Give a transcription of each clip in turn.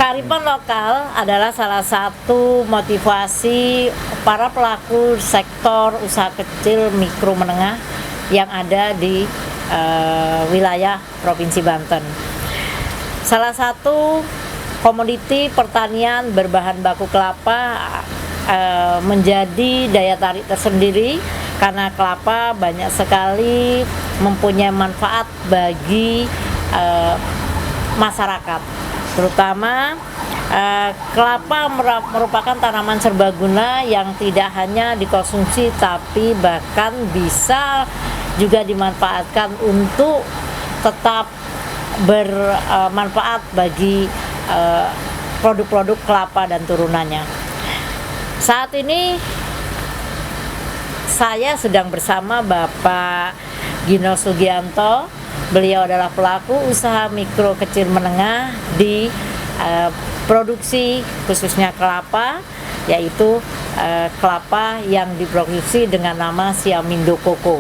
Kearifan lokal adalah salah satu motivasi para pelaku sektor usaha kecil, mikro, menengah yang ada di wilayah Provinsi Banten. Salah satu komoditi pertanian berbahan baku kelapa menjadi daya tarik tersendiri karena kelapa banyak sekali mempunyai manfaat bagi masyarakat, terutama kelapa merupakan tanaman serbaguna yang tidak hanya dikonsumsi tapi bahkan bisa juga dimanfaatkan untuk tetap bermanfaat bagi produk-produk kelapa dan turunannya. Saat ini saya sedang bersama Bapak Gino Sugianto. Beliau adalah pelaku usaha mikro kecil menengah di produksi khususnya kelapa, yaitu kelapa yang diproduksi dengan nama Siamindo Koko.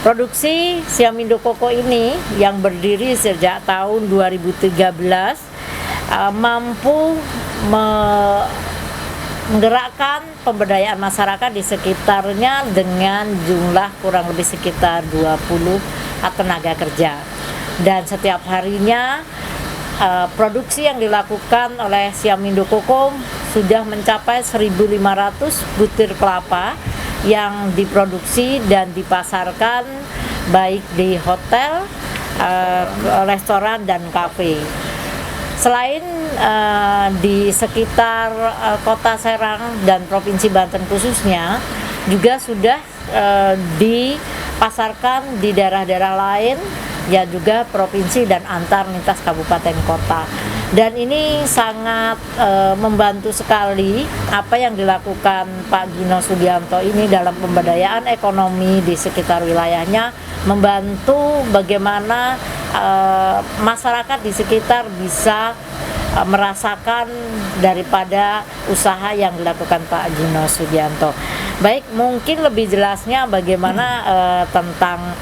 Produksi Siamindo Koko ini yang berdiri sejak tahun 2013 mampu menggerakkan pemberdayaan masyarakat di sekitarnya dengan jumlah kurang lebih sekitar 20 tenaga kerja, dan setiap harinya produksi yang dilakukan oleh Siamindo Koko sudah mencapai 1.500 butir kelapa yang diproduksi dan dipasarkan baik di hotel, restoran dan kafe. Selain di sekitar kota Serang dan Provinsi Banten khususnya, juga sudah dipasarkan di daerah-daerah lain, ya juga provinsi dan antar lintas kabupaten kota. Dan ini sangat membantu sekali apa yang dilakukan Pak Gino Sugianto ini dalam pemberdayaan ekonomi di sekitar wilayahnya, membantu bagaimana masyarakat di sekitar bisa merasakan daripada usaha yang dilakukan Pak Gino Sugianto. Baik, mungkin lebih jelasnya bagaimana tentang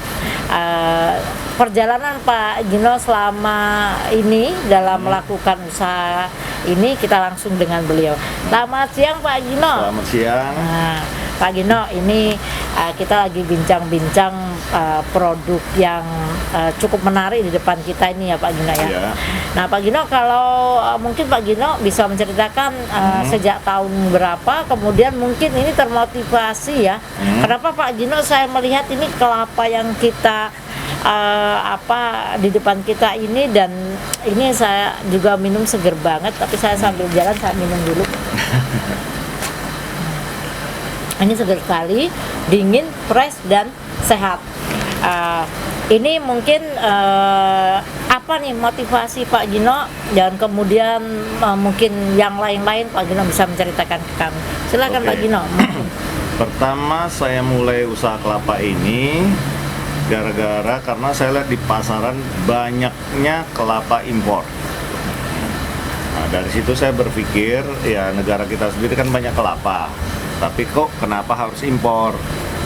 perjalanan Pak Gino selama ini dalam melakukan usaha ini, kita langsung dengan beliau. Selamat siang Pak Gino. Selamat siang. Nah, Pak Gino, ini kita lagi bincang-bincang produk yang cukup menarik di depan kita ini ya Pak Gino ya. Ya. Nah Pak Gino, kalau mungkin Pak Gino bisa menceritakan sejak tahun berapa, kemudian mungkin ini termotivasi ya. Kenapa Pak Gino saya melihat ini kelapa yang kita di depan kita ini, dan ini saya juga minum seger banget, tapi saya sambil jalan saya minum dulu. Ini segar sekali, dingin, fresh dan sehat. Ini mungkin apa nih motivasi Pak Gino, dan kemudian mungkin yang lain-lain Pak Gino bisa menceritakan ke kami. Silakan Pak Gino. Pertama saya mulai usaha kelapa ini gara-gara karena saya lihat di pasaran banyaknya kelapa impor. Nah, dari situ saya berpikir ya negara kita sendiri kan banyak kelapa, tapi kok kenapa harus impor?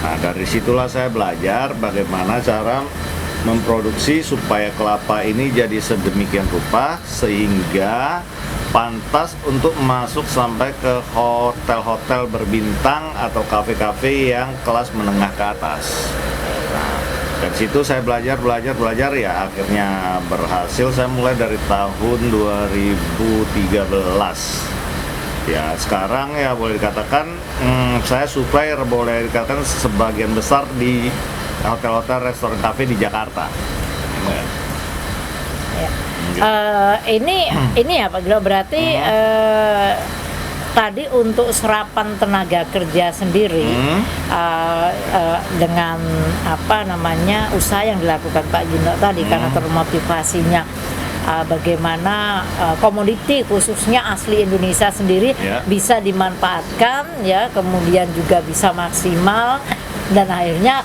Nah, dari situlah saya belajar bagaimana cara memproduksi supaya kelapa ini jadi sedemikian rupa sehingga pantas untuk masuk sampai ke hotel-hotel berbintang atau kafe-kafe yang kelas menengah ke atas. Nah, dari situ saya belajar ya, akhirnya berhasil. Saya mulai dari tahun 2013. Ya sekarang ya boleh dikatakan saya supplier, boleh dikatakan sebagian besar di hotel-hotel, restoran, kafe di Jakarta. Ya. Ini ya Pak Gino, berarti tadi untuk serapan tenaga kerja sendiri dengan usaha yang dilakukan Pak Gino tadi karena termotivasinya bagaimana komoditi khususnya asli Indonesia sendiri bisa dimanfaatkan ya, kemudian juga bisa maksimal dan akhirnya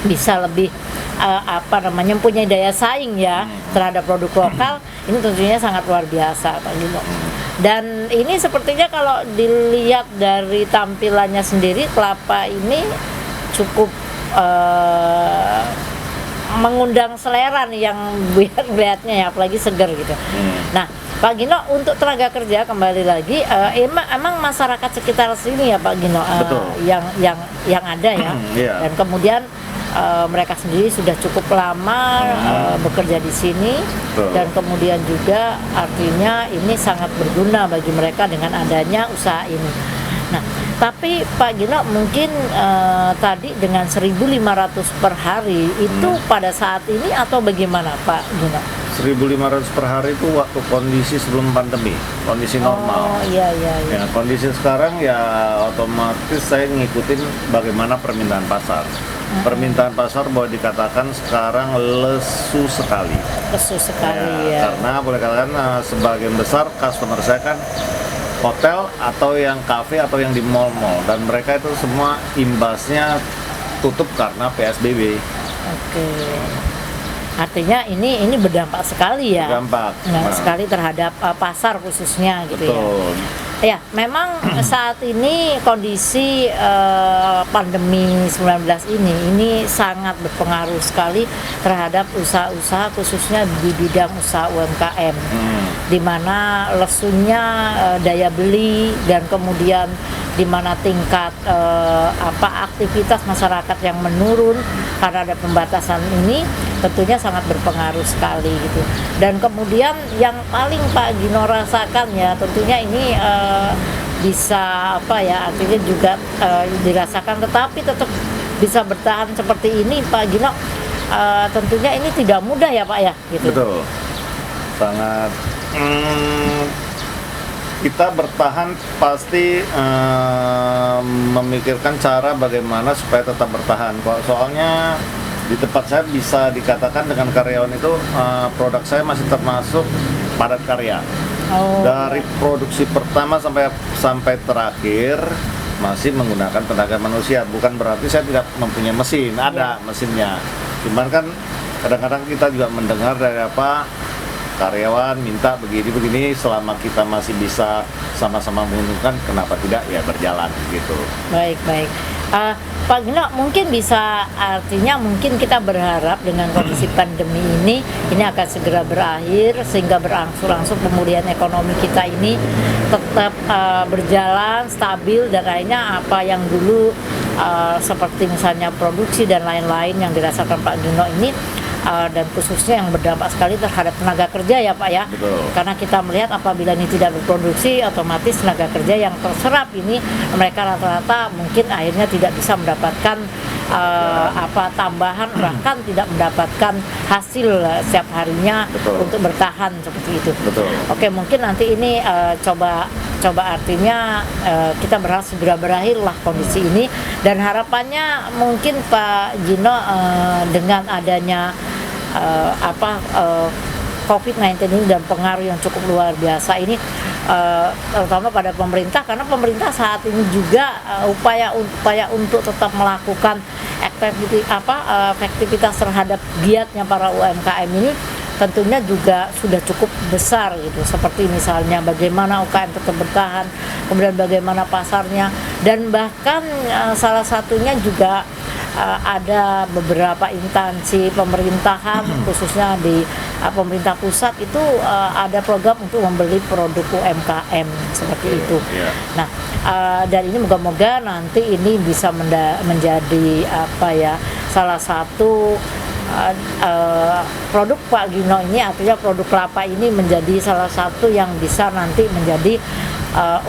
bisa lebih mempunyai daya saing ya terhadap produk lokal. Ini tentunya sangat luar biasa Pak Gino. Dan ini sepertinya kalau dilihat dari tampilannya sendiri, kelapa ini cukup mengundang selera nih yang melihatnya ya, apalagi segar gitu. Nah, Pak Gino, untuk tenaga kerja kembali lagi, emang masyarakat sekitar sini ya Pak Gino, Betul. yang ada ya, Iya. dan kemudian mereka sendiri sudah cukup lama bekerja di sini, Betul. dan kemudian juga artinya ini sangat berguna bagi mereka dengan adanya usaha ini. Nah, tapi Pak Gino mungkin tadi dengan 1.500 per hari itu pada saat ini atau bagaimana Pak Gino? 1.500 per hari itu waktu kondisi sebelum pandemi, kondisi normal. Oh iya. Ya, kondisi sekarang ya otomatis saya ngikutin bagaimana permintaan pasar. Permintaan pasar boleh dikatakan sekarang lesu sekali. Lesu sekali ya. Karena boleh katakan sebagian besar customer saya kan hotel atau yang kafe atau yang di mall-mall, dan mereka itu semua imbasnya tutup karena PSBB. Oke. Artinya ini berdampak sekali ya. Berdampak. Sekali terhadap pasar khususnya gitu ya. Betul. Ya, memang saat ini kondisi pandemi 19 ini sangat berpengaruh sekali terhadap usaha-usaha khususnya di bidang usaha UMKM. Di mana lesunya daya beli, dan kemudian di mana tingkat aktivitas masyarakat yang menurun karena ada pembatasan ini tentunya sangat berpengaruh sekali gitu. Dan kemudian yang paling Pak Gino rasakan ya tentunya ini bisa artinya juga dirasakan, tetapi tetap bisa bertahan seperti ini Pak Gino, tentunya ini tidak mudah ya Pak ya gitu. Betul. Sangat kita bertahan pasti memikirkan cara bagaimana supaya tetap bertahan. Soalnya di tempat saya bisa dikatakan dengan karyawan itu produk saya masih termasuk padat karya. Dari produksi pertama sampai terakhir masih menggunakan tenaga manusia. Bukan berarti saya tidak mempunyai mesin, ada mesinnya. Cuman kan kadang-kadang kita juga mendengar dari karyawan minta begini, selama kita masih bisa sama-sama menguntungkan, kenapa tidak ya berjalan gitu. Baik. Pak Gino, mungkin bisa artinya mungkin kita berharap dengan kondisi pandemi ini akan segera berakhir sehingga berangsur-angsur pemulihan ekonomi kita ini tetap berjalan stabil, dan akhirnya apa yang dulu seperti misalnya produksi dan lain-lain yang dirasakan Pak Gino ini dan khususnya yang berdampak sekali terhadap tenaga kerja ya Pak ya. Betul. Karena kita melihat apabila ini tidak berproduksi, otomatis tenaga kerja yang terserap ini mereka rata-rata mungkin akhirnya tidak bisa mendapatkan tambahan, bahkan tidak mendapatkan hasil setiap harinya. Betul. Untuk bertahan seperti itu. Betul. Oke, mungkin nanti ini coba artinya kita berharap segera berakhirlah kondisi ini, dan harapannya mungkin Pak Gino dengan adanya COVID-19 ini dan pengaruh yang cukup luar biasa ini, terutama pada pemerintah, karena pemerintah saat ini juga upaya untuk tetap melakukan efektivitas terhadap giatnya para UMKM ini tentunya juga sudah cukup besar gitu, seperti misalnya bagaimana UKM tetap bertahan, kemudian bagaimana pasarnya, dan bahkan salah satunya juga ada beberapa instansi pemerintahan khususnya di pemerintah pusat itu ada program untuk membeli produk UMKM seperti itu. Nah, dan ini moga-moga nanti ini bisa menjadi salah satu produk Pak Gino ini, artinya produk kelapa ini menjadi salah satu yang bisa nanti menjadi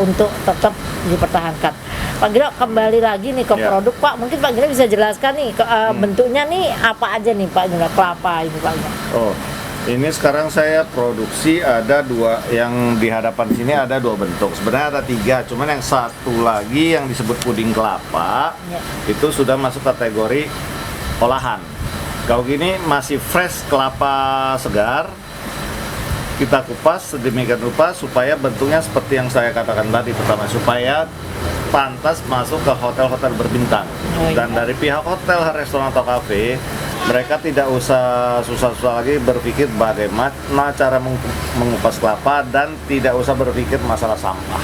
untuk tetap dipertahankan. Pak Gino, kembali lagi nih ke produk Pak, mungkin Pak Gino bisa jelaskan nih bentuknya nih apa aja nih Pak Gino, kelapa ini Pak Gino. Ini sekarang saya produksi ada dua, yang di hadapan sini ada dua bentuk. Sebenarnya ada tiga, cuman yang satu lagi yang disebut puding kelapa itu sudah masuk kategori olahan. Kalau gini masih fresh kelapa segar, kita kupas sedemikian rupa supaya bentuknya seperti yang saya katakan tadi pertama, supaya pantas masuk ke hotel-hotel berbintang. Dan dari pihak hotel, restoran atau kafe, mereka tidak usah susah-susah lagi berpikir bagaimana cara mengupas kelapa, dan tidak usah berpikir masalah sampah.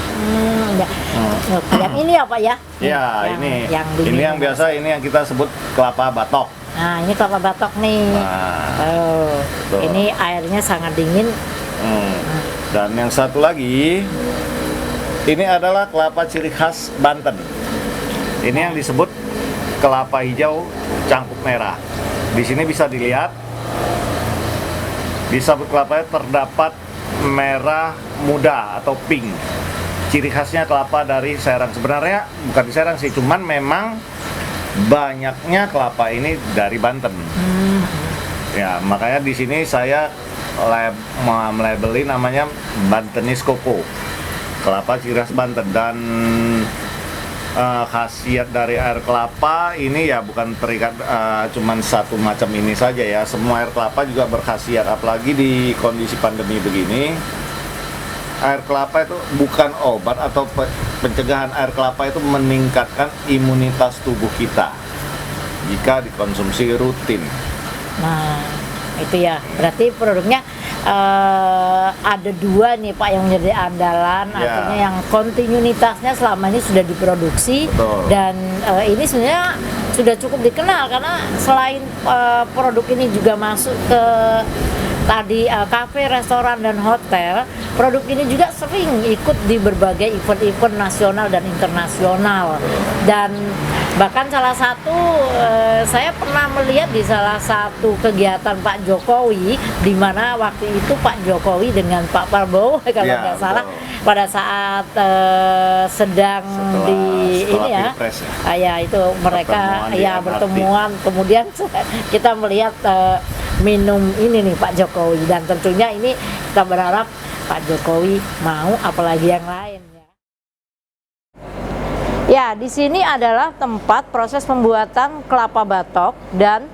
Yang ini apa ya? Ini yang biasa, ini yang kita sebut kelapa batok. Nah, ini kelapa batok nih. Ini airnya sangat dingin. Dan yang satu lagi, ini adalah kelapa ciri khas Banten. Ini yang disebut kelapa hijau cangkuk merah. Di sini bisa dilihat di sabut kelapanya terdapat merah muda atau pink. Ciri khasnya kelapa dari Serang. Sebenarnya bukan di Serang sih, cuman memang banyaknya kelapa ini dari Banten. Ya, makanya di sini saya melabeli namanya Bantenis Koko, kelapa ciri khas Banten. Dan khasiat dari air kelapa ini ya bukan terikat cuman satu macam ini saja ya. Semua air kelapa juga berkhasiat, apalagi di kondisi pandemi begini. Air kelapa itu bukan obat atau pencegahan. Air kelapa itu meningkatkan imunitas tubuh kita jika dikonsumsi rutin. Nah, itu ya. Berarti produknya ada dua nih Pak yang menjadi andalan, Ya. artinya yang kontinuitasnya selama ini sudah diproduksi. Betul. Dan ini sebenarnya sudah cukup dikenal karena selain produk ini juga masuk ke tadi kafe, restoran, dan hotel, produk ini juga sering ikut di berbagai event-event nasional dan internasional. Dan bahkan salah satu saya pernah melihat di salah satu kegiatan Pak Jokowi, di mana waktu itu Pak Jokowi dengan Pak Prabowo kalau Ya, nggak salah betul. pada saat sedang Setelah ini ya, Pilpres ya. ya itu mereka Pertemuan di ya MRT. pertemuan, kemudian kita melihat minum ini nih Pak Jokowi, dan tentunya ini kita berharap Pak Jokowi mau, apalagi yang lain ya. Ya, di sini adalah tempat proses pembuatan kelapa batok dan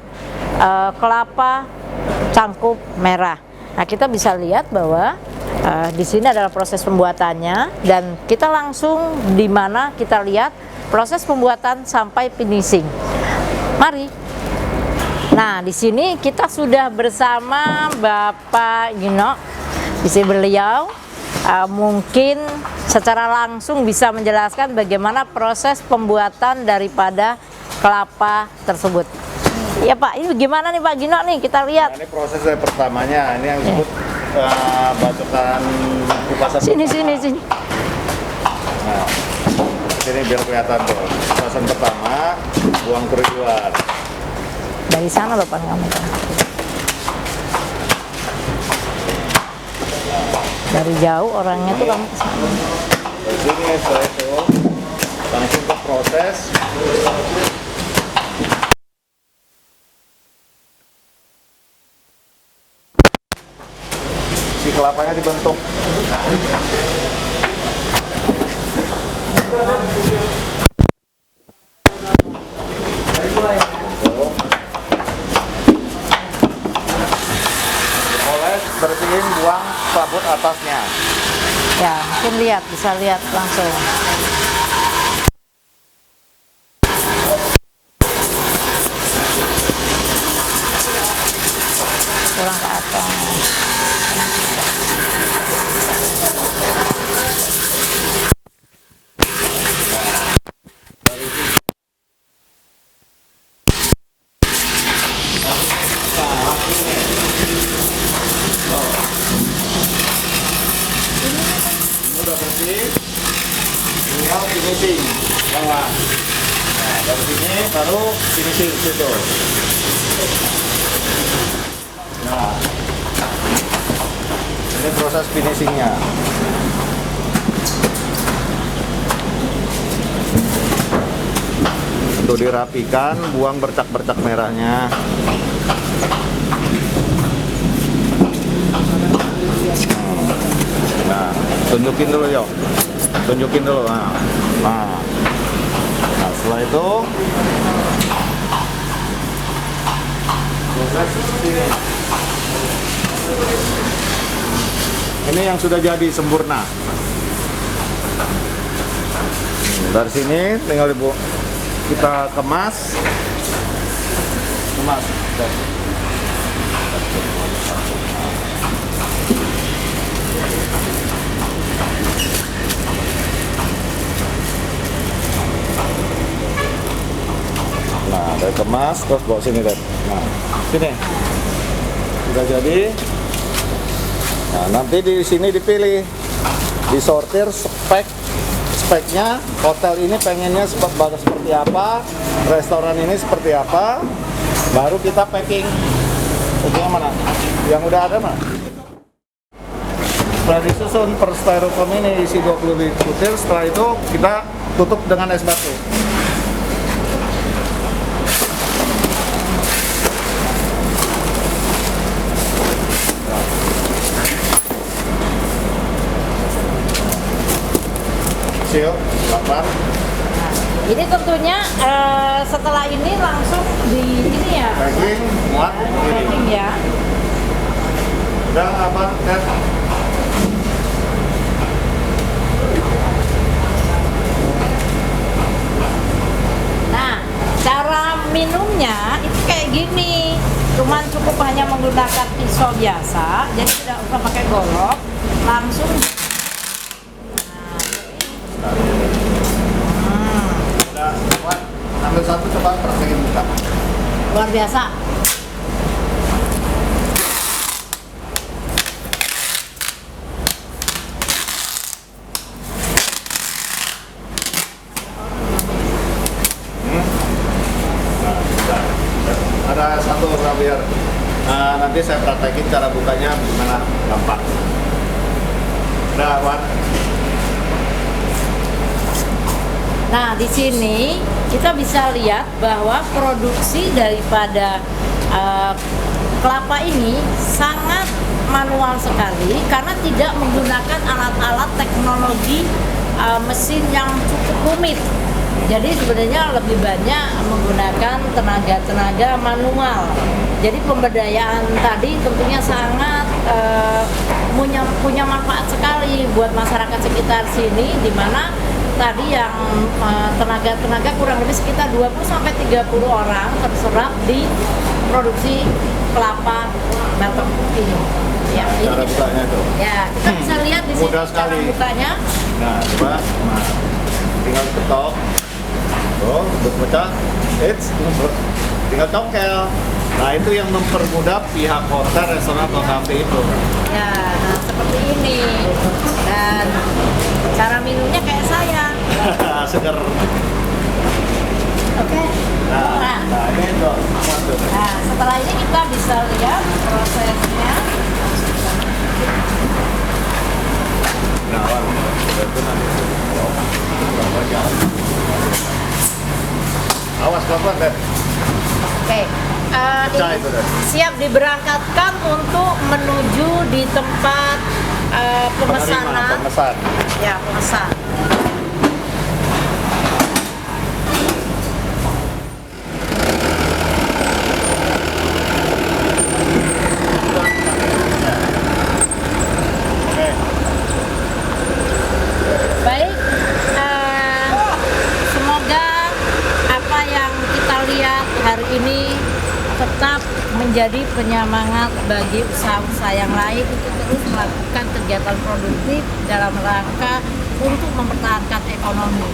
kelapa cangkuk merah. Nah, kita bisa lihat bahwa di sini adalah proses pembuatannya, dan kita langsung di mana kita lihat proses pembuatan sampai finishing. Mari. Nah, di sini kita sudah bersama Bapak Gino. Di sini beliau mungkin secara langsung bisa menjelaskan bagaimana proses pembuatan daripada kelapa tersebut. Ya Pak, ini gimana nih Pak Gino nih, kita lihat. Nah, ini proses dari pertamanya, ini yang disebut batukan kupasan. Sini, pertama. sini. Nah, sini biar kelihatan tuh. Kupasan pertama, buang ke luar. Dari sana Bapak kamu. Dari jauh orangnya tuh kamu kesana. Dari sini setelah itu langsung ke proses. Si kelapanya dibentuk. Oles, bersihin, buang sabut atasnya. Ya, mungkin lihat, bisa lihat langsung. Kurang ke atas. Udah bersih, tinggal finishing bawah. Nah, dari sini baru finishing situ. Nah, ini proses finishingnya. Untuk dirapikan, buang bercak-bercak merahnya. Nah, tunjukin dulu yuk, tunjukin dulu. Nah, setelah itu proses sini. Ini yang sudah jadi sempurna. Dari sini tinggal kita kemas. Nah, dari kemas terus bawa sini, Dad. Nah, sini. Sudah jadi. Nah, nanti di sini dipilih, disortir speknya, hotel ini pengennya seperti apa, restoran ini seperti apa, baru kita packing. Oke, yang mana? Yang udah ada mana? Setelah disusun per styrofoam ini isi 20 butir, setelah itu kita tutup dengan es batu. Kecil, 8. Ini tentunya setelah ini langsung di ini ya, Packing, muat, packing ya. Udah apa? Tes. Nah, cara minumnya itu kayak gini, cuman cukup hanya menggunakan pisau biasa, jadi tidak usah pakai golok, langsung. Udah, muat. Ambil satu, coba praktekin buka. Luar biasa. Ada satu biar nanti saya praktekin cara bukanya gimana, gampang. Udah, Wan. Nah, di sini kita bisa lihat bahwa produksi daripada kelapa ini sangat manual sekali karena tidak menggunakan alat-alat teknologi mesin yang cukup rumit. Jadi sebenarnya lebih banyak menggunakan tenaga manual. Jadi pemberdayaan tadi tentunya sangat punya manfaat sekali buat masyarakat sekitar sini, di mana tadi yang tenaga kurang lebih sekitar 20-30 orang terserap di produksi kelapa Batok ini. Ya, Cara bukanya itu. ya, kita bisa lihat di sini Mudah cara sekali. bukanya. Nah, coba. Nah, tinggal ketok. Tuh, untuk pecah. Tinggal congkel. Nah, itu yang mempermudah pihak hotel, restoran, atau kafe itu. Ya, nah seperti ini. Dan cara minumnya kayak saya. Seger. Oke. Nah, ini tuh. Nah, setelah ini kita bisa lihat prosesnya. Nah, Wan, itu nanti. Awas pelan-pelan deh. Oke. Pecah Ini itu deh. siap diberangkatkan untuk menuju di tempat pemesanan. Pemesan. Ya, pemesan. Oke. Baik, semoga apa yang kita lihat hari ini tetap menjadi penyemangat bagi usaha-usaha yang lain untuk terus melakukan kegiatan produktif dalam rangka untuk mempertahankan ekonomi.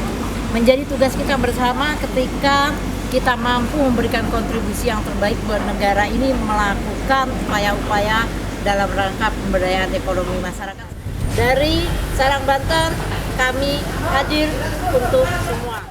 Menjadi tugas kita bersama ketika kita mampu memberikan kontribusi yang terbaik buat negara ini melakukan upaya-upaya dalam rangka pemberdayaan ekonomi masyarakat. Dari Serang, Banten, kami hadir untuk semua.